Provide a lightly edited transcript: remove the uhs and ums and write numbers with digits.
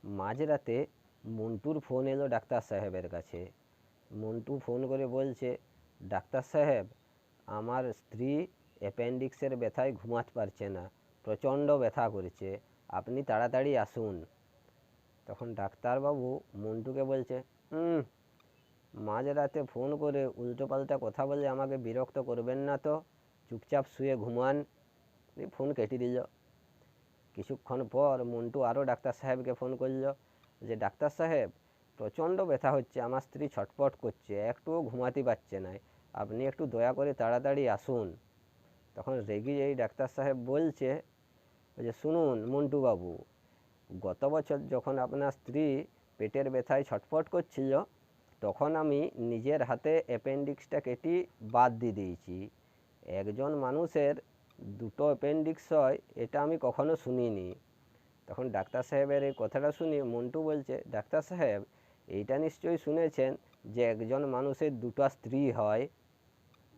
মাঝরাতে মন্টুর ফোন এলো ডাক্তার সাহেবের কাছে। মন্টু ফোন করে বলছে, ডাক্তার সাহেব, আমার স্ত্রী অ্যাপেন্ডিক্সের ব্যথায় ঘুমাতে পারছে না, প্রচণ্ড ব্যথা করছে, আপনি তাড়াতাড়ি আসুন। তখন ডাক্তারবাবু মন্টুকে বলছে, মাঝরাতে ফোন করে উল্টোপাল্টা কথা বলে আমাকে বিরক্ত করবেন না তো, চুপচাপ শুয়ে ঘুমান। ফোন কেটে দিল। কিছুক্ষণ পর মন্টু আরও ডাক্তার সাহেবকে ফোন করল যে, ডাক্তার সাহেব, প্রচণ্ড ব্যথা হচ্ছে, আমার স্ত্রী ছটফট করছে, একটুও ঘুমাতে পারছে না, আপনি একটু দয়া করে তাড়াতাড়ি আসুন। তখন রেগে এই ডাক্তার সাহেব বলছে যে, শুনুন মন্টুবাবু, গত বছর যখন আপনার স্ত্রী পেটের ব্যথায় ছটফট করছিল, তখন আমি নিজের হাতে অ্যাপেন্ডিক্সটা কেটে বাদ দিয়ে দিয়েছি। একজন মানুষের দুটো অ্যাপেন্ডিক্স হয়, এটা আমি কখনো শুনিনি। তখন ডাক্তার সাহেবের এই কথাটা শুনে মন্টু বলছে, ডাক্তার সাহেব, এইটা নিশ্চয়ই শুনেছেন যে একজন মানুষের দুটো স্ত্রী হয়।